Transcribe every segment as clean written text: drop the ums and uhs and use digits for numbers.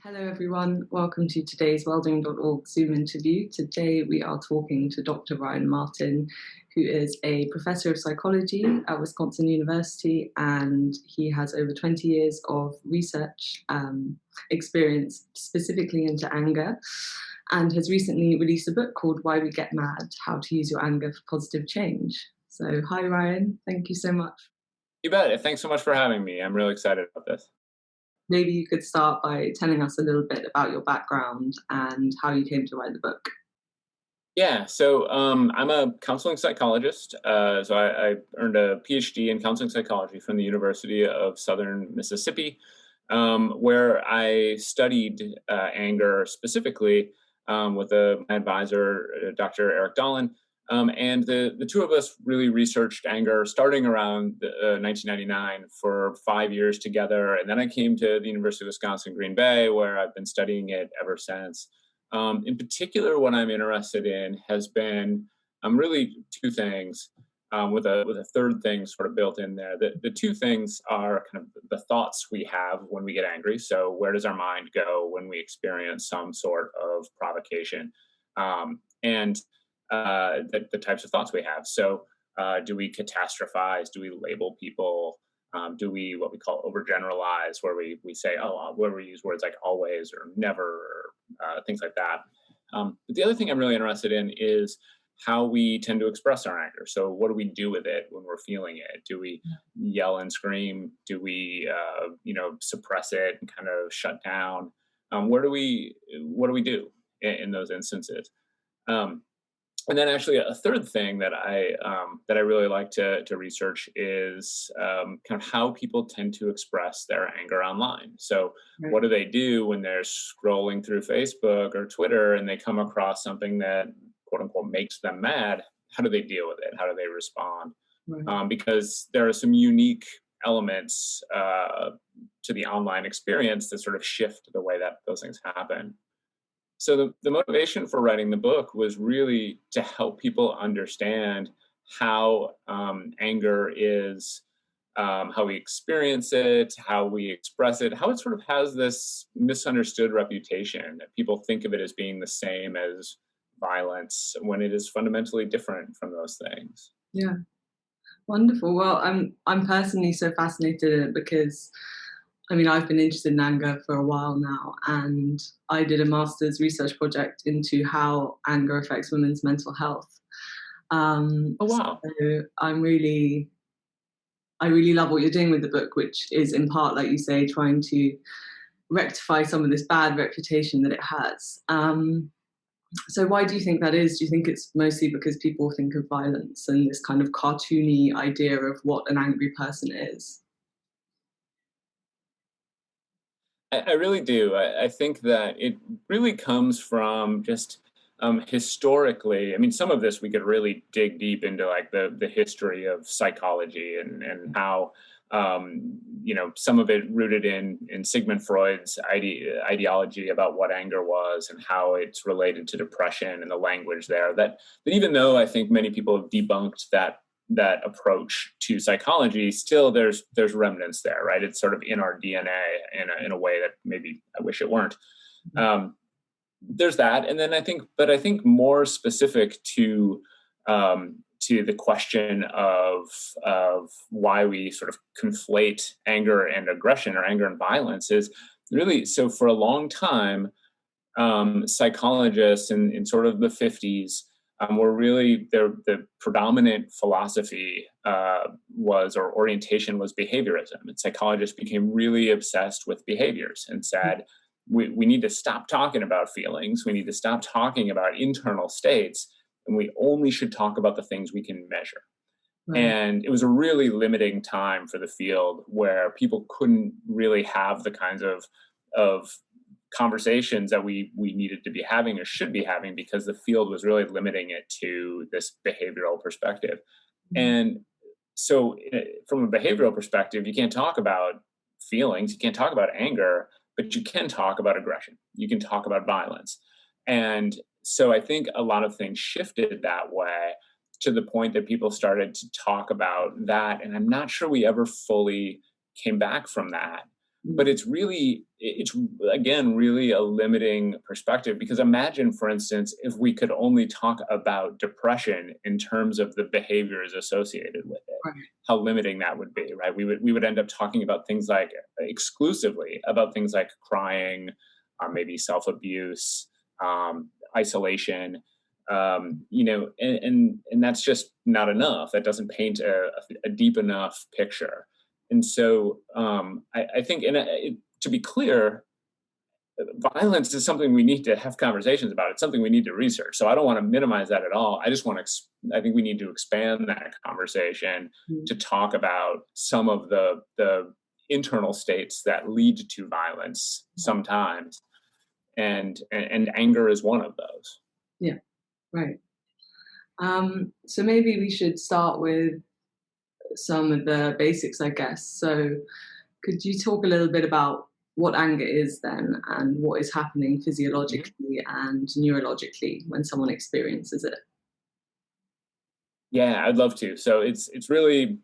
Hello everyone, welcome to today's Welldoing.org Zoom interview. Today we are talking to Dr. Ryan Martin, who is a professor of psychology at Wisconsin University, and he has over 20 years of research experience specifically into anger, and has recently released a book called Why We Get Mad, How to Use Your Anger for Positive Change. So hi Ryan, thank you so much. You bet. Thanks so much for having me. I'm really excited about this. Maybe you could start by telling us a little bit about your background and how you came to write the book. Yeah, so I'm a counseling psychologist. I earned a PhD in counseling psychology from the University of Southern Mississippi, where I studied anger specifically with my advisor, Dr. Eric Dahlin. And the two of us really researched anger starting around 1999 for 5 years together. And then I came to the University of Wisconsin, Green Bay, where I've been studying it ever since. In particular, what I'm interested in has been really two things, with a third thing sort of built in there. The two things are kind of the thoughts we have when we get angry. So where does our mind go when we experience some sort of provocation? And the types of thoughts we have. So do we catastrophize? Do we label people? Do we what we call overgeneralize, where we say, where we use words like always or never, or things like that. But the other thing I'm really interested in is how we tend to express our anger. So what do we do with it when we're feeling it? Do we yell and scream? Do we suppress it and kind of shut down? What do we do in those instances? And then actually a third thing that I really like to research is kind of how people tend to express their anger online. So what do they do when they're scrolling through Facebook or Twitter and they come across something that quote unquote makes them mad? How do they deal with it? How do they respond? Right. Because there are some unique elements to the online experience that sort of shift the way that those things happen. So the motivation for writing the book was really to help people understand how anger is, how we experience it, how we express it, how it sort of has this misunderstood reputation that people think of it as being the same as violence when it is fundamentally different from those things. Yeah. Wonderful. Well, I'm personally so fascinated in it because I've been interested in anger for a while now, and I did a master's research project into how anger affects women's mental health. Oh, wow. So I really love what you're doing with the book, which is in part, like you say, trying to rectify some of this bad reputation that it has. So why do you think that is? Do you think it's mostly because people think of violence and this kind of cartoony idea of what an angry person is? I really do. I think that it really comes from just historically. I mean, some of this we could really dig deep into, like the history of psychology and how some of it rooted in Sigmund Freud's ideology about what anger was and how it's related to depression and the language there. That even though I think many people have debunked that approach to psychology, still there's remnants there, right? It's sort of in our DNA in a way that maybe I wish it weren't. There's that, and then I think more specific to the question of why we sort of conflate anger and aggression or anger and violence is really, so for a long time, psychologists in sort of the 50s were really the predominant philosophy or orientation was behaviorism. And psychologists became really obsessed with behaviors and said, we need to stop talking about feelings. We need to stop talking about internal states. And we only should talk about the things we can measure. Right. And it was a really limiting time for the field where people couldn't really have the kinds of conversations that we needed to be having or should be having, because the field was really limiting it to this behavioral perspective. And so from a behavioral perspective, you can't talk about feelings, you can't talk about anger, but you can talk about aggression. You can talk about violence. And so I think a lot of things shifted that way to the point that people started to talk about that. And I'm not sure we ever fully came back from that. But it's again, really a limiting perspective, because imagine, for instance, if we could only talk about depression in terms of the behaviors associated with it, Right. how limiting that would be, right? We would end up talking about things like, exclusively about things like crying, maybe self-abuse, isolation, and that's just not enough. That doesn't paint a deep enough picture. And so I think, to be clear, violence is something we need to have conversations about. It's something we need to research. So I don't want to minimize that at all. I just want to, I think we need to expand that conversation to talk about some of the internal states that lead to violence sometimes. And anger is one of those. Yeah, right. So maybe we should start with some of the basics, I guess. So could you talk a little bit about what anger is then, and what is happening physiologically and neurologically when someone experiences it? Yeah, I'd love to. So it's really,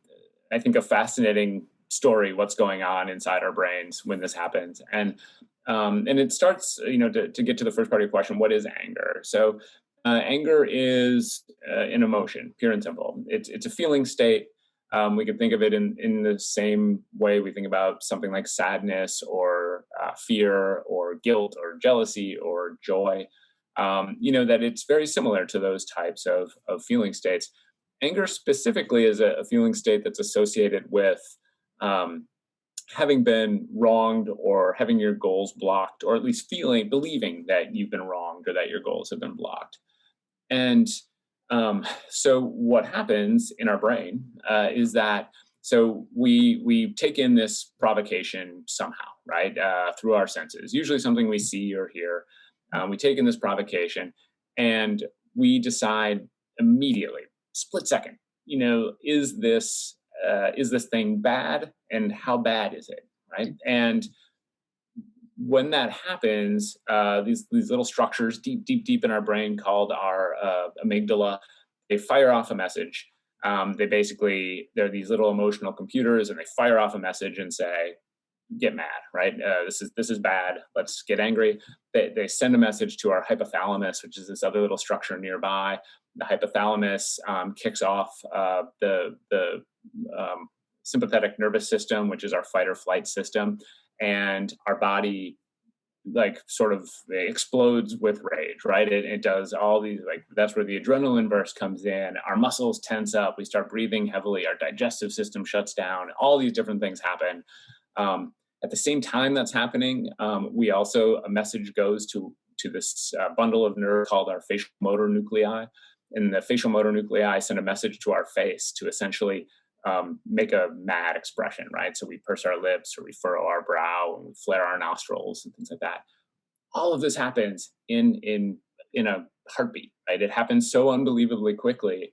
I think, a fascinating story, what's going on inside our brains when this happens. And it starts, to get to the first part of your question, what is anger? So anger is an emotion, pure and simple. It's a feeling state. We could think of it in the same way we think about something like sadness or fear or guilt or jealousy or joy. That it's very similar to those types of feeling states. Anger specifically is a feeling state that's associated with um, having been wronged, or having your goals blocked, or at least believing that you've been wronged or that your goals have been blocked. And so what happens in our brain is that, so we take in this provocation somehow, right, through our senses, usually something we see or hear. We take in this provocation, and we decide immediately, split second, is this thing bad, and how bad is it, right? And when that happens, these little structures deep in our brain called our amygdala, they fire off a message. They're these little emotional computers, and they fire off a message and say, "Get mad, right? This is bad. Let's get angry." They send a message to our hypothalamus, which is this other little structure nearby. The hypothalamus kicks off the sympathetic nervous system, which is our fight or flight system, and our body sort of explodes with rage, right? It does all these, that's where the adrenaline burst comes in. Our muscles tense up. We start breathing heavily. Our digestive system shuts down. All these different things happen. At the same time that's happening, a message goes to this bundle of nerves called our facial motor nuclei. And the facial motor nuclei send a message to our face to essentially make a mad expression, right? So we purse our lips, or we furrow our brow, and we flare our nostrils and things like that. All of this happens in a heartbeat, right? It happens so unbelievably quickly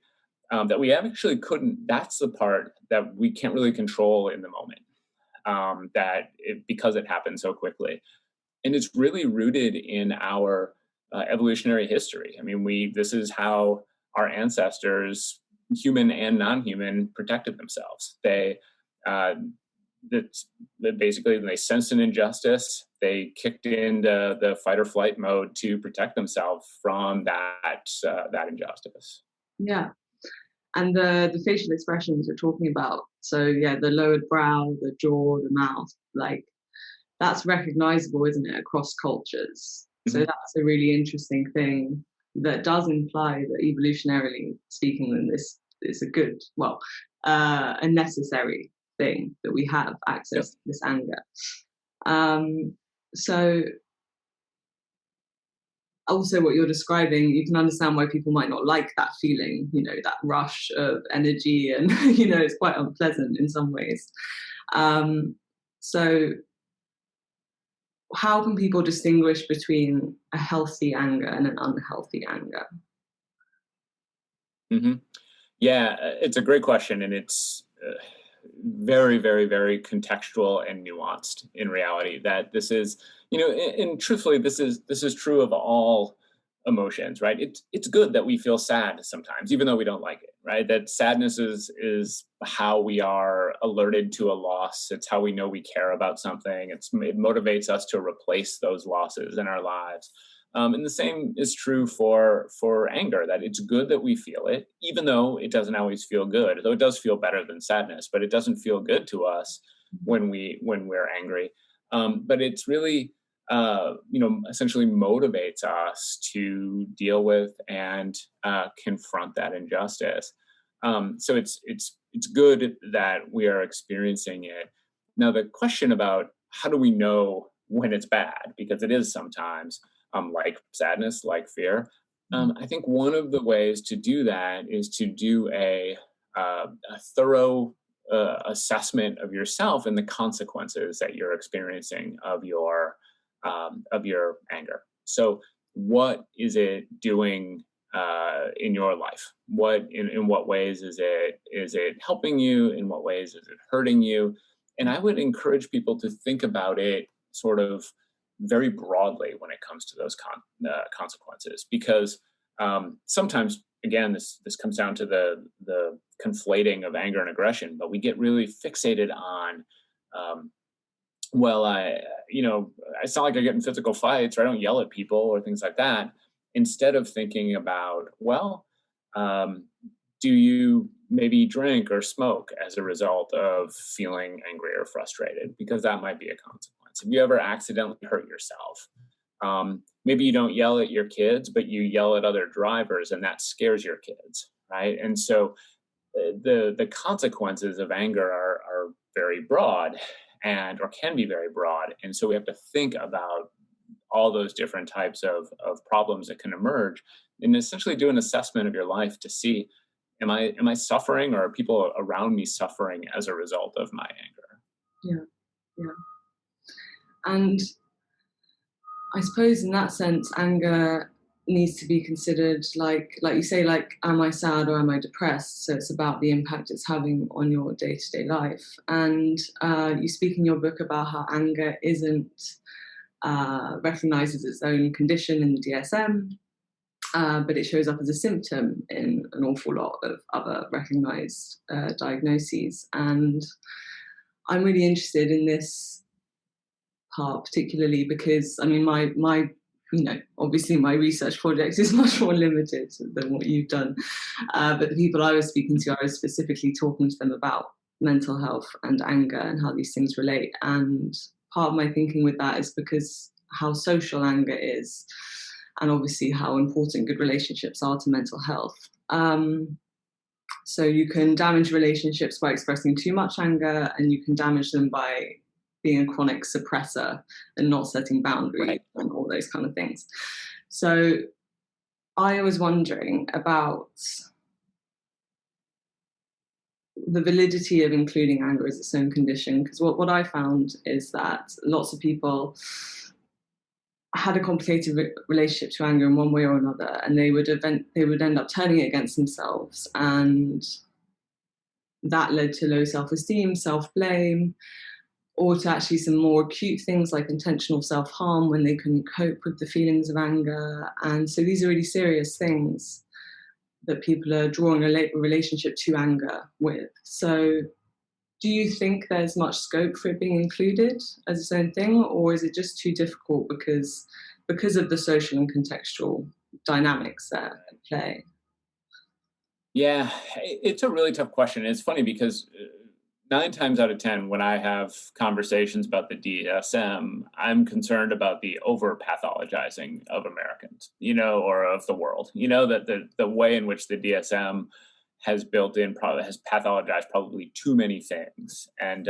that we actually couldn't. That's the part that we can't really control in the moment. Because it happens so quickly, and it's really rooted in our evolutionary history. I mean, this is how our ancestors, human and non-human, protected themselves. Basically, when they sensed an injustice, they kicked into the fight or flight mode to protect themselves from that injustice. Yeah. And the facial expressions we're talking about, so yeah, the lowered brow, the jaw, the mouth, that's recognizable, isn't it, across cultures? So that's a really interesting thing that does imply that, evolutionarily speaking, then this is a necessary thing, that we have access to this anger. So also what you're describing, you can understand why people might not like that feeling, that rush of energy, and it's quite unpleasant in some ways. So how can people distinguish between a healthy anger and an unhealthy anger? Yeah, it's a great question, and it's very, very, very contextual and nuanced in reality. That this is, and truthfully, this is true of all emotions, right? It's good that we feel sad sometimes, even though we don't like it, right? That sadness is how we are alerted to a loss. It's how we know we care about something. It motivates us to replace those losses in our lives. And the same is true for anger. That it's good that we feel it, even though it doesn't always feel good. Though it does feel better than sadness, but it doesn't feel good to us when we're angry. But it's really essentially motivates us to deal with and confront that injustice. So it's good that we are experiencing it. Now, the question about how do we know when it's bad, because it is sometimes like sadness, like fear. I think one of the ways to do that is to do a thorough assessment of yourself and the consequences that you're experiencing of your anger. So, what is it doing in your life? In what ways is it helping you? In what ways is it hurting you? And I would encourage people to think about it sort of very broadly when it comes to those consequences, because sometimes, again, this comes down to the conflating of anger and aggression, but we get really fixated on um, well, it's not like I get in physical fights or I don't yell at people or things like that. Instead of thinking about, well, um, do you maybe drink or smoke as a result of feeling angry or frustrated? Because that might be a consequence. Have you ever accidentally hurt yourself? Maybe you don't yell at your kids, but you yell at other drivers, and that scares your kids, right? And so the consequences of anger are very broad and or can be very broad, and so we have to think about all those different types of problems that can emerge and essentially do an assessment of your life to see, am I suffering, or are people around me suffering as a result of my anger? Yeah, yeah. And I suppose in that sense, anger needs to be considered like you say, like, am I sad or am I depressed? So it's about the impact it's having on your day-to-day life. And you speak in your book about how anger isn't recognized as its own condition in the DSM, but it shows up as a symptom in an awful lot of other recognized diagnoses. And I'm really interested in this part, particularly because I mean, my obviously my research project is much more limited than what you've done. But the people I was speaking to, I was specifically talking to them about mental health and anger and how these things relate. And part of my thinking with that is because how social anger is, and obviously how important good relationships are to mental health. So you can damage relationships by expressing too much anger, and you can damage them by being a chronic suppressor and not setting boundaries, Right. and all those kind of things. So I was wondering about the validity of including anger as its own condition, because what I found is that lots of people had a complicated relationship to anger in one way or another, and they would end up turning it against themselves, and that led to low self-esteem, self-blame, or to actually some more acute things like intentional self-harm when they couldn't cope with the feelings of anger. And so these are really serious things that people are drawing a relationship to anger with. So do you think there's much scope for it being included as its own thing, or is it just too difficult because of the social and contextual dynamics that at play? Yeah, it's a really tough question. It's funny because 9 times out of 10, when I have conversations about the DSM, I'm concerned about the over pathologizing of Americans, or of the world. That the way in which the DSM has built in probably has pathologized probably too many things, and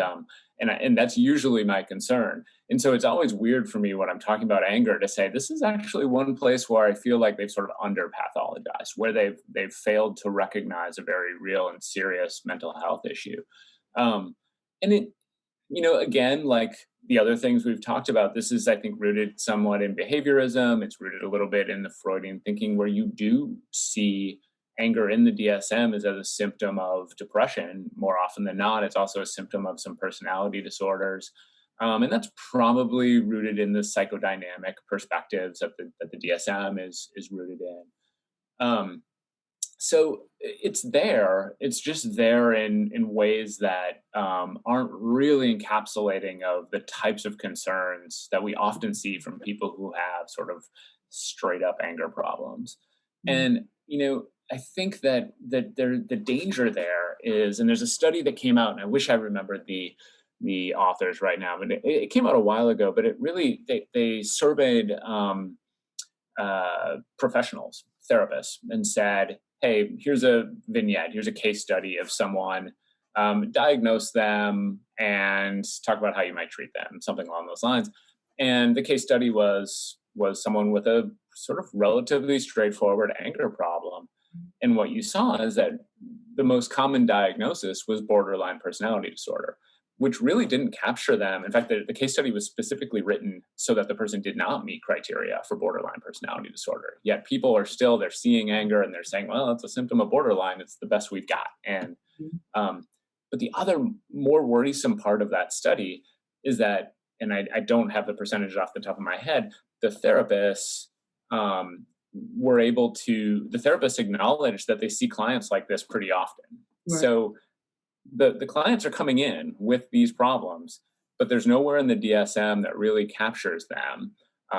that's usually my concern. And so it's always weird for me when I'm talking about anger to say this is actually one place where I feel like they've sort of under pathologized, where they've failed to recognize a very real and serious mental health issue. And it, again, like the other things we've talked about, this is, I think, rooted somewhat in behaviorism. It's rooted a little bit in the Freudian thinking, where you do see anger in the DSM as a symptom of depression more often than not. It's also a symptom of some personality disorders. And that's probably rooted in the psychodynamic perspectives that the DSM is rooted in. Um, so it's there. It's just there in ways that aren't really encapsulating of the types of concerns that we often see from people who have sort of straight up anger problems. Mm. And I think that the danger there is, and there's a study that came out, and I wish I remembered the authors right now, but it came out a while ago. But it really they surveyed professionals, therapists, and said, hey, here's a vignette, here's a case study of someone, diagnose them and talk about how you might treat them, something along those lines. And the case study was someone with a sort of relatively straightforward anger problem. And what you saw is that the most common diagnosis was borderline personality disorder, which really didn't capture them. In fact, the case study was specifically written so that the person did not meet criteria for borderline personality disorder. Yet people are still, they're seeing anger and they're saying, well, it's a symptom of borderline. It's the best we've got. And but the other more worrisome part of that study is that, and I don't have the percentage off the top of my head, the therapists the therapists acknowledge that they see clients like this pretty often. Right. So the clients are coming in with these problems, but there's nowhere in the DSM that really captures them.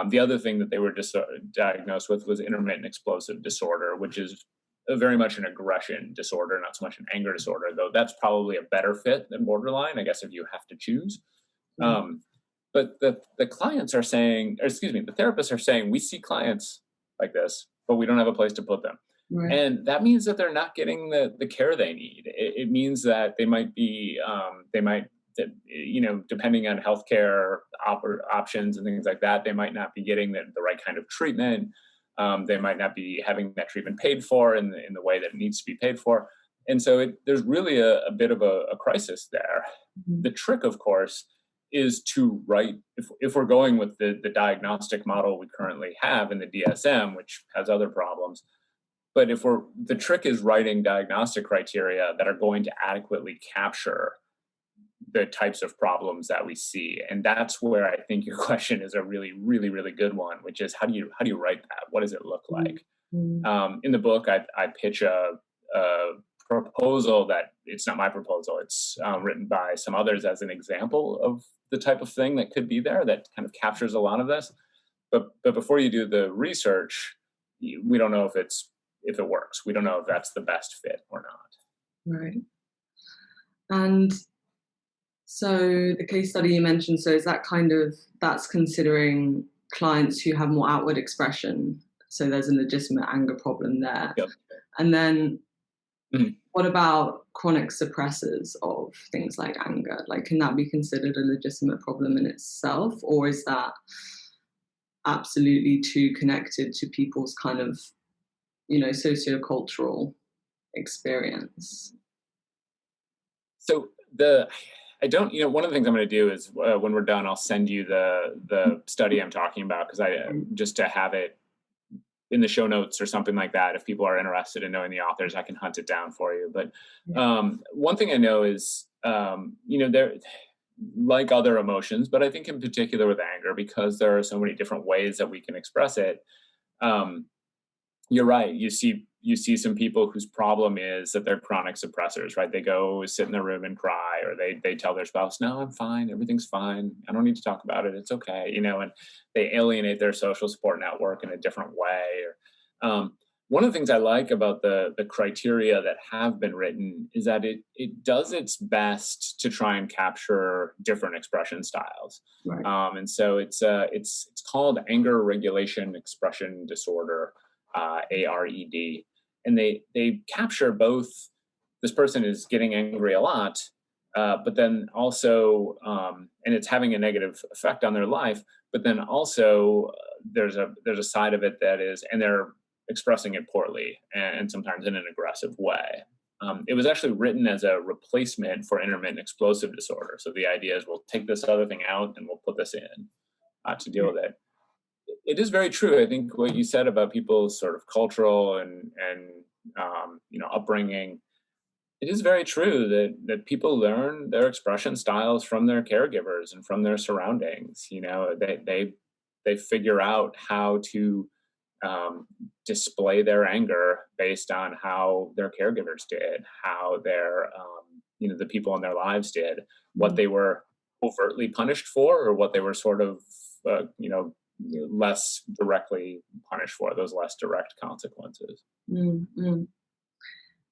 The other thing that they were just diagnosed with was intermittent explosive disorder, which is very much an aggression disorder, not so much an anger disorder, though that's probably a better fit than borderline, I guess, if you have to choose. Mm-hmm. But the clients are saying, or excuse me, the therapists are saying, we see clients like this, but we don't have a place to put them. Right. And that means that they're not getting the care they need. It means that they might be, depending on healthcare options and things like that, they might not be getting the right kind of treatment. They might not be having that treatment paid for in the way that it needs to be paid for. And so there's really a bit of a crisis there. Mm-hmm. The trick, of course, is to write, if we're going with the diagnostic model we currently have in the DSM, which has other problems, but the trick is writing diagnostic criteria that are going to adequately capture the types of problems that we see. And that's where I think your question is a really, really, really good one, which is how do you write that? What does it look like? Mm-hmm. In the book, I pitch a proposal that it's not my proposal. It's written by some others as an example of the type of thing that could be there that kind of captures a lot of this. But before you do the research, we don't know if it works. We don't know if that's the best fit or not. Right. And so the case study you mentioned, so is that that's considering clients who have more outward expression? So there's a legitimate anger problem there. Yep. And then what about chronic suppressors of things like anger? Like, can that be considered a legitimate problem in itself? Or is that absolutely too connected to people's kind of, sociocultural experience? So one of the things I'm going to do is when we're done, I'll send you the study I'm talking about, because just to have it in the show notes or something like that. If people are interested in knowing the authors, I can hunt it down for you. But one thing I know is, they're like other emotions, but I think in particular with anger, because there are so many different ways that we can express it. You're right. You see some people whose problem is that they're chronic suppressors, right? They go sit in their room and cry, or they tell their spouse, no, I'm fine. Everything's fine. I don't need to talk about it. It's okay. And they alienate their social support network in a different way. One of the things I like about the criteria that have been written is that it does its best to try and capture different expression styles. Right. And so it's called anger regulation expression disorder. ARED, and they capture both this person is getting angry a lot, but then also, and it's having a negative effect on their life, but then also there's a side of it that is, and they're expressing it poorly and sometimes in an aggressive way. It was actually written as a replacement for intermittent explosive disorder. So the idea is we'll take this other thing out and we'll put this in to deal with it. It is very true. I think what you said about people's sort of cultural and upbringing, It is very true that people learn their expression styles from their caregivers and from their surroundings. You know, they figure out how to display their anger based on how their caregivers did, how their the people in their lives did, what Mm, they were overtly punished for, or what they were sort of less directly punished for, those less direct consequences. mm, mm.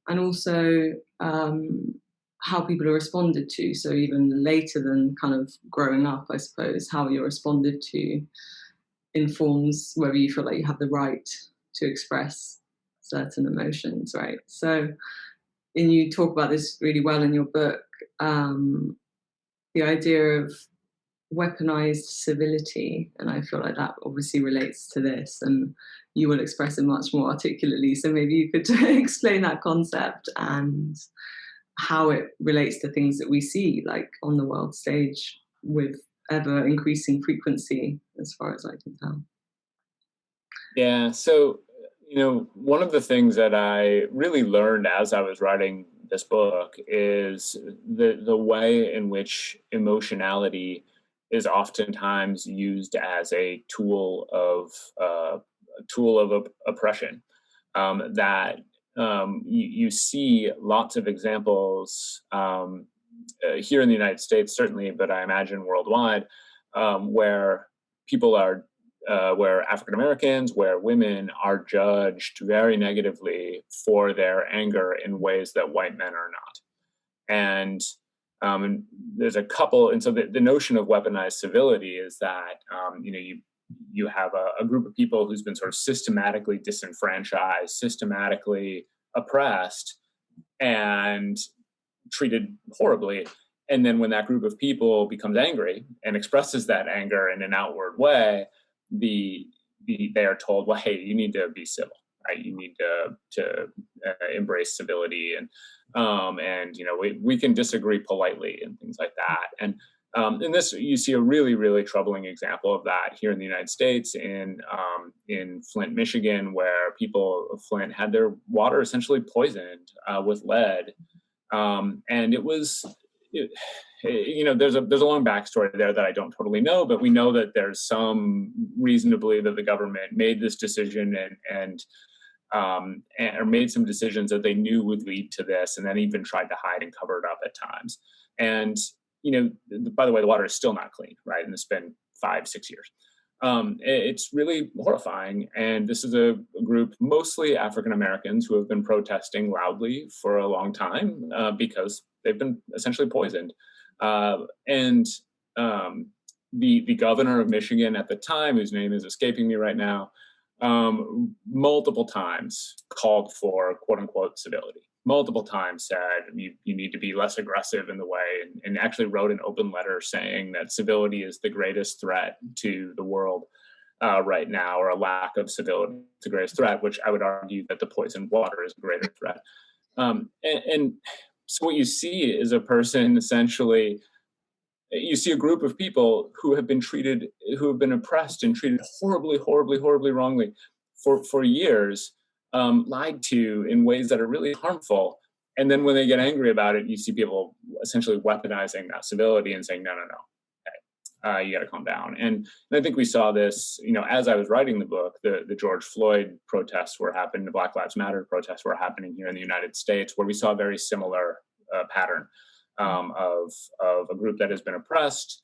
And also how people are responded to. So even later than kind of growing up, I suppose, how you're responded to informs whether you feel like you have the right to express certain emotions, right? So, and you talk about this really well in your book, the idea of weaponized civility, and I feel like that obviously relates to this, and you will express it much more articulately. So maybe you could explain that concept and how it relates to things that we see, like on the world stage, with ever increasing frequency, as far as I can tell. Yeah. So, one of the things that I really learned as I was writing this book is the way in which emotionality is oftentimes used as a tool of oppression. That you see lots of examples here in the United States, certainly, but I imagine worldwide, where people are where African Americans, where women are judged very negatively for their anger in ways that white men are not. And there's a couple, and so the notion of weaponized civility is that you have a group of people who's been sort of systematically disenfranchised, systematically oppressed, and treated horribly. And then when that group of people becomes angry and expresses that anger in an outward way, the, they are told, well, hey, you need to be civil, right? You need to embrace civility, and we can disagree politely and things like that. And in this, you see a really, really troubling example of that here in the United States, in Flint, Michigan, where people of Flint had their water essentially poisoned with lead, and it was, it, there's a long backstory there that I don't totally know, but we know that there's some reason to believe that the government made this decision or made some decisions that they knew would lead to this, and then even tried to hide and cover it up at times. And by the way, the water is still not clean, right? And it's been 5-6 years. It's really horrifying. And this is a group, mostly African Americans, who have been protesting loudly for a long time because they've been essentially poisoned. And the governor of Michigan at the time, whose name is escaping me right now, multiple times called for quote unquote civility. Multiple times said you need to be less aggressive in the way, and actually wrote an open letter saying that civility is the greatest threat to the world right now, or a lack of civility is the greatest threat, which I would argue that the poisoned water is a greater threat. And so what you see is a person essentially, you see a group of people who have been oppressed and treated horribly, horribly, horribly wrongly for years, lied to in ways that are really harmful. And then when they get angry about it, you see people essentially weaponizing that civility and saying, no, no, no, hey, you got to calm down. And I think we saw this, as I was writing the book, the George Floyd protests were happening, the Black Lives Matter protests were happening here in the United States, where we saw a very similar pattern of a group that has been oppressed,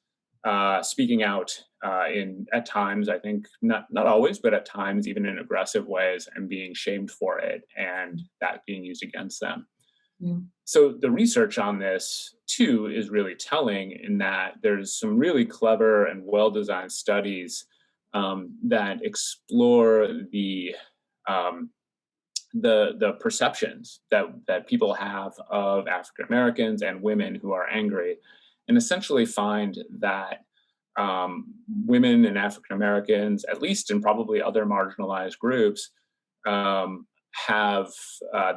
speaking out at times, I think not always, but at times even in aggressive ways, and being shamed for it, and that being used against them. Mm. So the research on this too is really telling, in that there's some really clever and well-designed studies that explore the perceptions that people have of African Americans and women who are angry, and essentially find that women and African Americans, at least, and probably other marginalized groups, have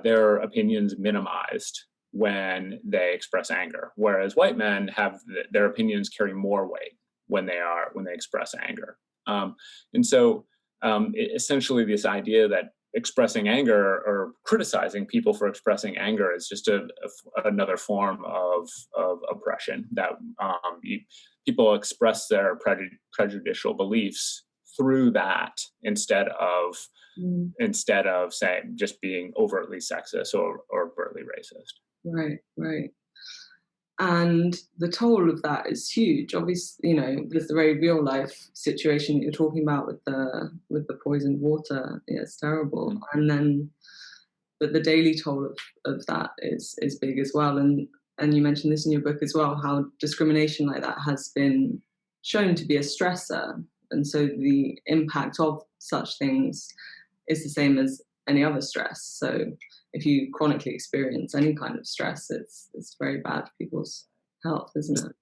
their opinions minimized when they express anger, whereas white men have their opinions carry more weight when they express anger. And so essentially this idea that expressing anger or criticizing people for expressing anger is just another form of oppression that people express their prejudicial beliefs through that instead of saying just being overtly sexist or overtly racist. Right, right. And the toll of that is huge. Obviously, there's the very real life situation that you're talking about with the poisoned water. Yeah, it's terrible. Mm-hmm. And then, but the daily toll of that is big as well. And you mentioned this in your book as well, how discrimination like that has been shown to be a stressor. And so the impact of such things is the same as any other stress. So if you chronically experience any kind of stress, it's very bad for people's health, isn't it?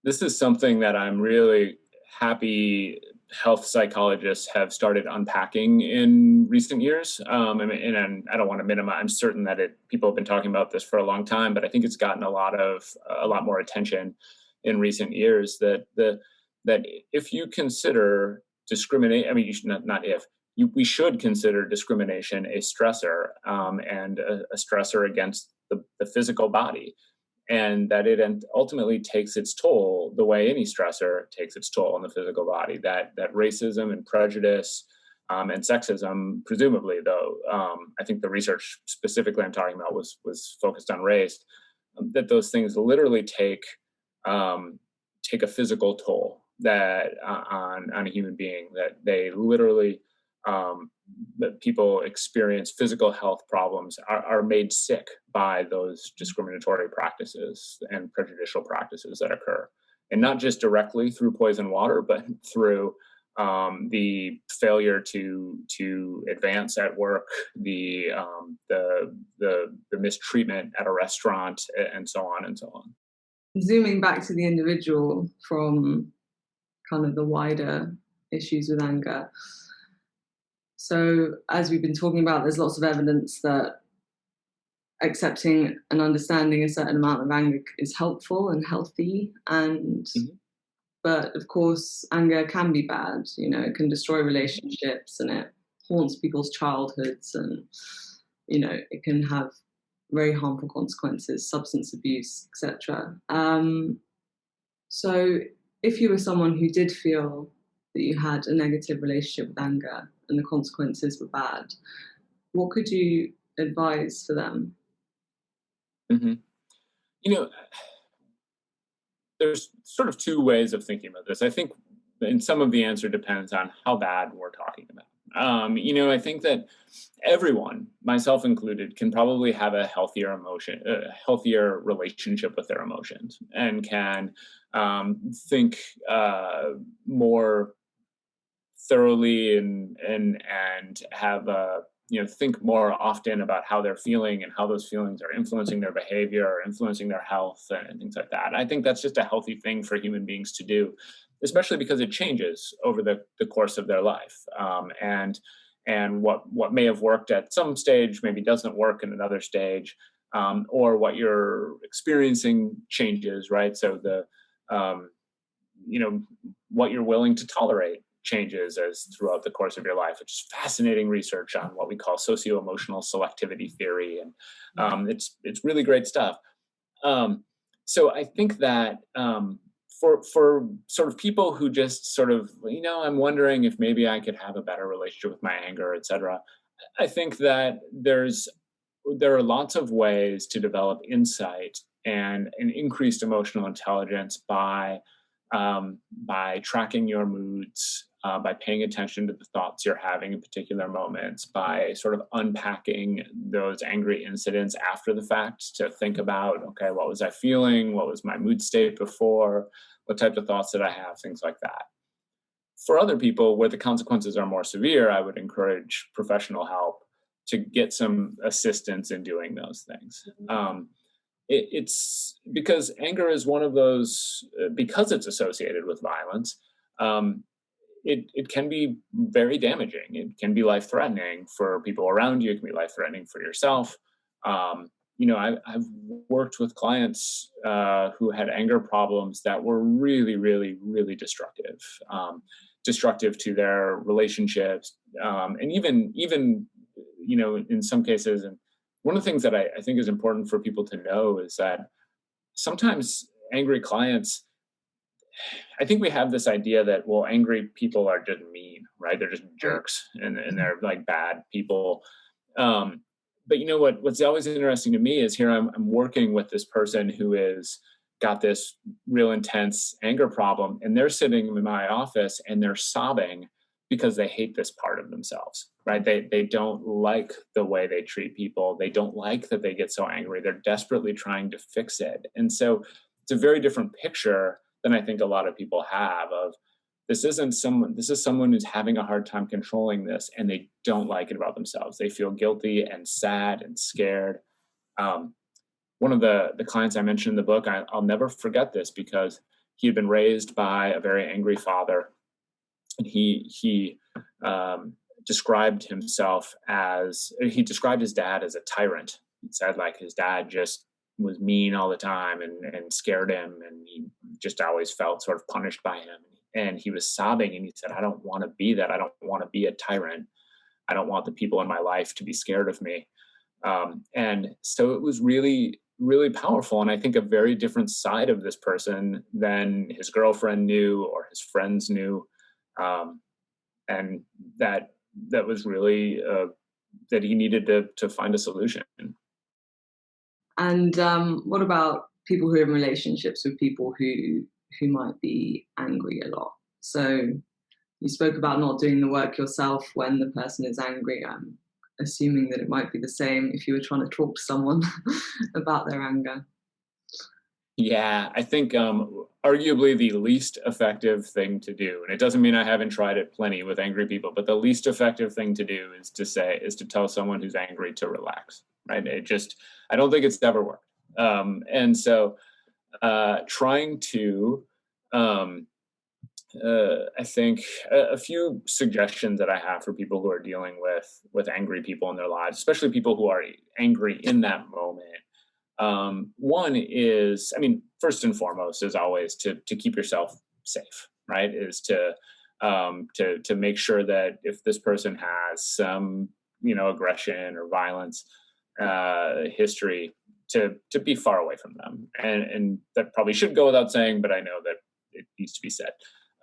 This is something that I'm really happy health psychologists have started unpacking in recent years. And I don't want to minimize. I'm certain that people have been talking about this for a long time, but I think it's gotten a lot more attention in recent years. That if you consider discriminate, I mean, you should not if. We should consider discrimination a stressor, and a stressor against the physical body, and that it ultimately takes its toll the way any stressor takes its toll on the physical body. That racism and prejudice and sexism, presumably, though, I think the research specifically I'm talking about was focused on race, that those things literally take a physical toll that on a human being, that they literally that people experience physical health problems, are made sick by those discriminatory practices and prejudicial practices that occur, and not just directly through poison water, but through the failure to advance at work, the mistreatment at a restaurant, and so on and so on. Zooming back to the individual from kind of the wider issues with anger. So, as we've been talking about, there's lots of evidence that accepting and understanding a certain amount of anger is helpful and healthy. But of course, anger can be bad. It can destroy relationships, and it haunts people's childhoods, and it can have very harmful consequences, substance abuse, etc. So, if you were someone who did feel that you had a negative relationship with anger and the consequences were bad, what could you advise for them? Mm-hmm. There's sort of two ways of thinking about this. I think, and some of the answer depends on how bad we're talking about. I think that everyone, myself included, can probably have a healthier relationship with their emotions, and can think more thoroughly and have think more often about how they're feeling and how those feelings are influencing their behavior or influencing their health and things like that. I think that's just a healthy thing for human beings to do, especially because it changes over the course of their life. And what may have worked at some stage maybe doesn't work in another stage, or what you're experiencing changes, right? So what you're willing to tolerate changes as throughout the course of your life, which is fascinating research on what we call socio-emotional selectivity theory. And it's really great stuff. So I think that for sort of people who just sort of, I'm wondering if maybe I could have a better relationship with my anger, etc. I think that there are lots of ways to develop insight and an increased emotional intelligence by tracking your moods, by paying attention to the thoughts you're having in particular moments, by sort of unpacking those angry incidents after the fact to think about, okay, what was I feeling? What was my mood state before? What types of thoughts did I have? Things like that. For other people where the consequences are more severe, I would encourage professional help to get some assistance in doing those things. It's because anger is one of those, because it's associated with violence, it can be very damaging. It can be life-threatening for people around you. It can be life-threatening for yourself. I've worked with clients who had anger problems that were really, really, really destructive to their relationships, and even in some cases, and one of the things that I think is important for people to know is that sometimes angry clients, I think we have this idea that, well, angry people are just mean, right? They're just jerks and they're like bad people. Um, but what's always interesting to me is here I'm working with this person who is got this real intense anger problem, and they're sitting in my office and they're sobbing because they hate this part of themselves, right? They don't like the way they treat people. They don't like that they get so angry. They're desperately trying to fix it. And so it's a very different picture than I think a lot of people have of this is someone who's having a hard time controlling this, and they don't like it about themselves. They feel guilty and sad and scared. Um, One of the clients I mentioned in the book, I'll never forget this because he had been raised by a very angry father, and he described his dad as a tyrant. He said like his dad just was mean all the time and scared him, and he just always felt sort of punished by him. And he was sobbing, and he said, I don't want to be that. I don't want to be a tyrant. I don't want the people in my life to be scared of me. And so it was really, really powerful. And I think a very different side of this person than his girlfriend knew or his friends knew. And that was really that he needed to find a solution. And what about people who are in relationships with people who might be angry a lot? So you spoke about not doing the work yourself when the person is angry. I'm assuming that it might be the same if you were trying to talk to someone about their anger. Yeah, I think arguably the least effective thing to do, and it doesn't mean I haven't tried it plenty with angry people, but the least effective thing to do is to tell someone who's angry to relax, right? I don't think it's ever worked. And so trying to, I think a few suggestions that I have for people who are dealing with angry people in their lives, especially people who are angry in that moment. One is, first and foremost, is always to keep yourself safe, right? Is to make sure that if this person has some, aggression or violence history, to be far away from them. And that probably should go without saying, but I know that it needs to be said.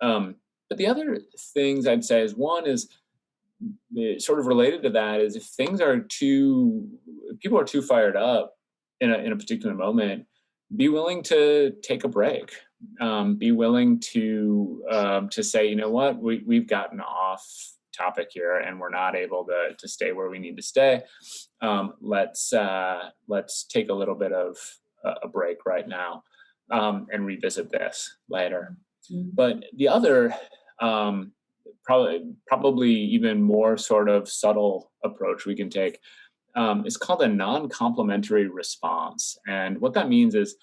But the other things I'd say is one is sort of related to that is if people are too fired up in a particular moment, be willing to take a break. Be willing to say, you know what, we've gotten off topic here and we're not able to stay where we need to stay. Let's take a little bit of a break right now and revisit this later. Mm-hmm. But the other probably even more sort of subtle approach we can take is called a non-complementary response. And what that means is,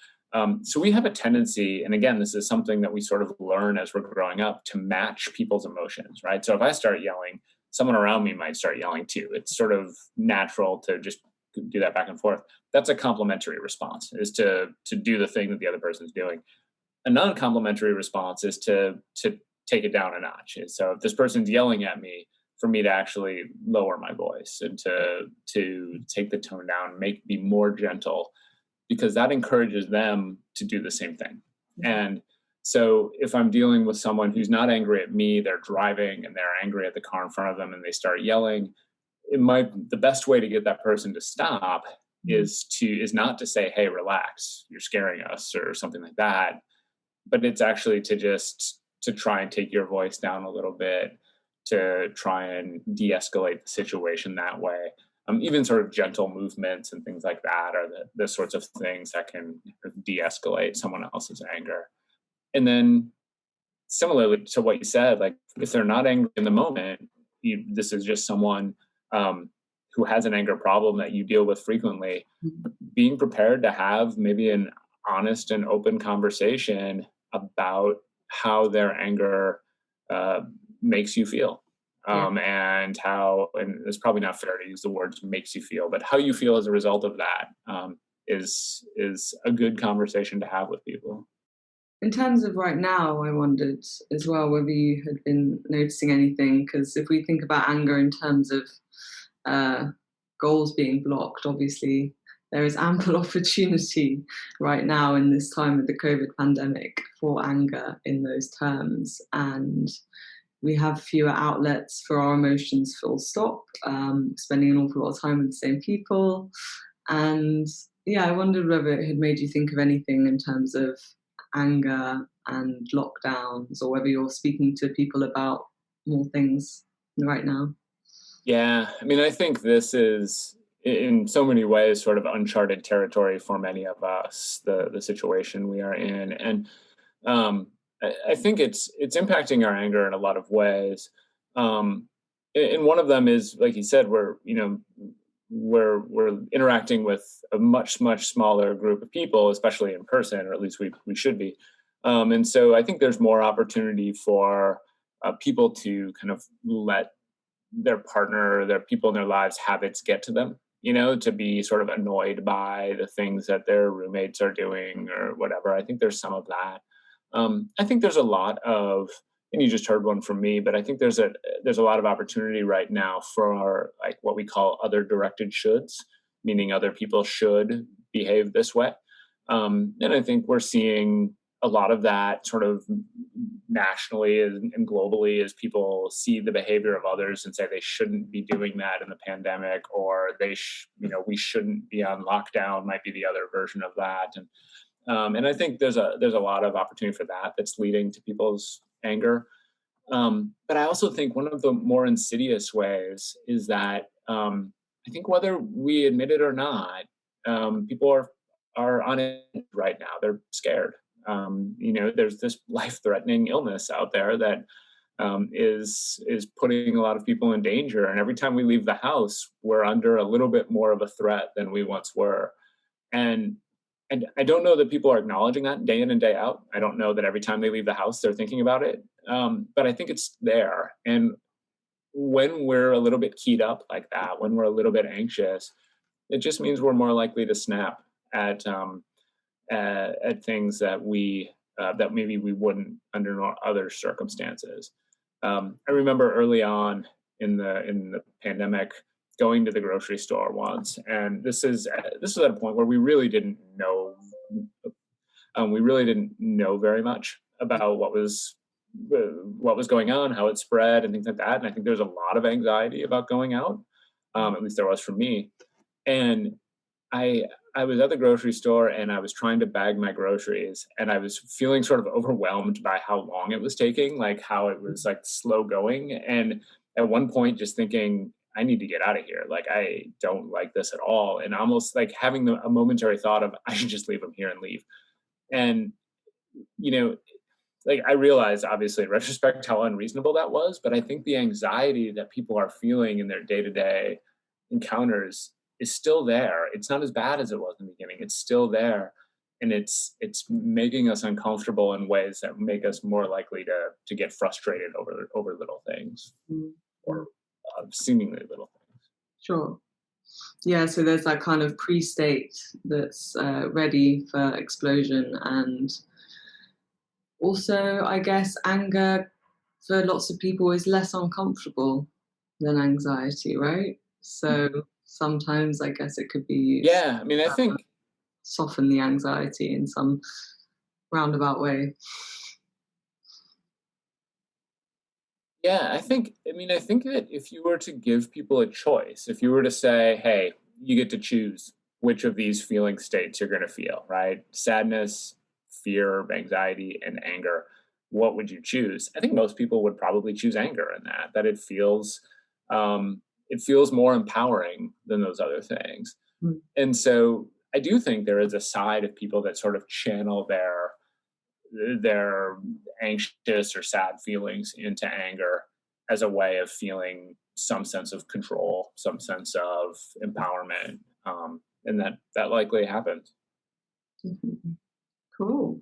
so we have a tendency, and again, this is something that we sort of learn as we're growing up, to match people's emotions, right? So if I start yelling, someone around me might start yelling too. It's sort of natural to just do that back and forth. That's a complementary response, is to do the thing that the other person's doing. A non-complementary response is to take it down a notch. So if this person's yelling at me, for me to actually lower my voice and to take the tone down, be more gentle, because that encourages them to do the same thing. And so if I'm dealing with someone who's not angry at me, they're driving and they're angry at the car in front of them and they start yelling, the best way to get that person to stop is not to say, hey, relax, you're scaring us, or something like that. But it's actually to try and take your voice down a little bit, to try and de-escalate the situation that way. Even sort of gentle movements and things like that are the sorts of things that can de-escalate someone else's anger. And then similarly to what you said, like if they're not angry in the moment, this is just someone who has an anger problem that you deal with frequently, being prepared to have maybe an honest and open conversation about how their anger makes you feel. And it's probably not fair to use the words makes you feel, but how you feel as a result of that is a good conversation to have with people. In terms of right now, I wondered as well whether you had been noticing anything, because if we think about anger in terms of goals being blocked. Obviously, there is ample opportunity right now in this time of the COVID pandemic for anger in those terms. And we have fewer outlets for our emotions, full stop, spending an awful lot of time with the same people. And yeah, I wondered whether it had made you think of anything in terms of anger and lockdowns, or whether you're speaking to people about more things right now. Yeah, I mean, I think this is in so many ways sort of uncharted territory for many of us, the situation we are in. And I think it's impacting our anger in a lot of ways. And one of them is, like you said, we're interacting with a much smaller group of people, especially in person, or at least we should be. And so I think there's more opportunity for people to kind of let their partner, their people in their lives habits get to them, to be sort of annoyed by the things that their roommates are doing or whatever. I think there's some of that. I think there's a lot of, and you just heard one from me, but I think there's a lot of opportunity right now for like what we call other directed shoulds, meaning other people should behave this way. And I think we're seeing a lot of that sort of nationally and globally as people see the behavior of others and say they shouldn't be doing that in the pandemic, or we shouldn't be on lockdown might be the other version of that. And I think there's a lot of opportunity for that that's leading to people's anger. But I also think one of the more insidious ways is that I think whether we admit it or not, people are on it right now. They're scared. There's this life-threatening illness out there that is putting a lot of people in danger. And every time we leave the house, we're under a little bit more of a threat than we once were. And I don't know that people are acknowledging that day in and day out. I don't know that every time they leave the house, they're thinking about it. But I think it's there. And when we're a little bit keyed up like that, when we're a little bit anxious, it just means we're more likely to snap at things that that maybe we wouldn't under other circumstances. I remember early on in the pandemic going to the grocery store once, and this is at a point where we really didn't know very much about what was going on, how it spread, and things like that. And I think there's a lot of anxiety about going out. At least there was for me. And I was at the grocery store and I was trying to bag my groceries, and I was feeling sort of overwhelmed by how long it was taking, like how it was like slow going. And at one point just thinking, I need to get out of here. Like, I don't like this at all. And almost like having a momentary thought of, I should just leave them here and leave. And, like I realized obviously in retrospect how unreasonable that was, but I think the anxiety that people are feeling in their day-to-day encounters is still there. It's not as bad as it was in the beginning. It's still there. And it's making us uncomfortable in ways that make us more likely to get frustrated over little things, or seemingly little things. Sure. Yeah, so there's that kind of pre-state that's ready for explosion. And also, I guess, anger for lots of people is less uncomfortable than anxiety, right? So sometimes I guess it could be used. Yeah, I mean, I think soften the anxiety in some roundabout way. Yeah, I think that if you were to give people a choice, if you were to say, hey, you get to choose which of these feeling states you're going to feel, right? Sadness, fear, anxiety, and anger. What would you choose? I think most people would probably choose anger in that it feels more empowering than those other things. Mm. And so I do think there is a side of people that sort of channel their anxious or sad feelings into anger as a way of feeling some sense of control, some sense of empowerment, and that likely happens. Mm-hmm. Cool.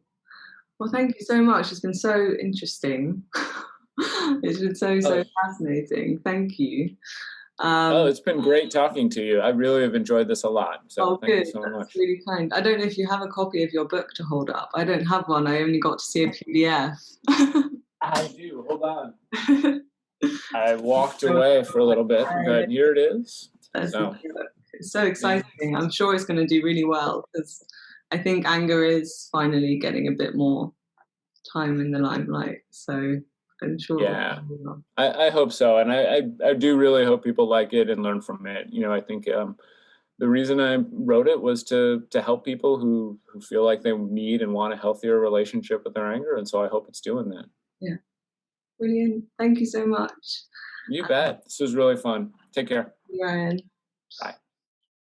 Well, thank you so much. It's been so interesting. It's been so fascinating. Thank you. It's been great talking to you. I really have enjoyed this a lot. So thank you so That's much. really kind. I don't know if you have a copy of your book to hold up. I don't have one. I only got to see a PDF. I do. Hold on. I walked away for a little bit, but here it is. That's the So book. It's so yeah, exciting. I'm sure it's going to do really well because I think anger is finally getting a bit more time in the limelight. So I'm sure it will yeah. do really well. I hope so, and I do really hope people like it and learn from it. I think the reason I wrote it was to help people who feel like they need and want a healthier relationship with their anger, and so I hope it's doing that. Yeah, brilliant. Thank you so much, You bet. This was really fun. Take care. Ryan. Bye.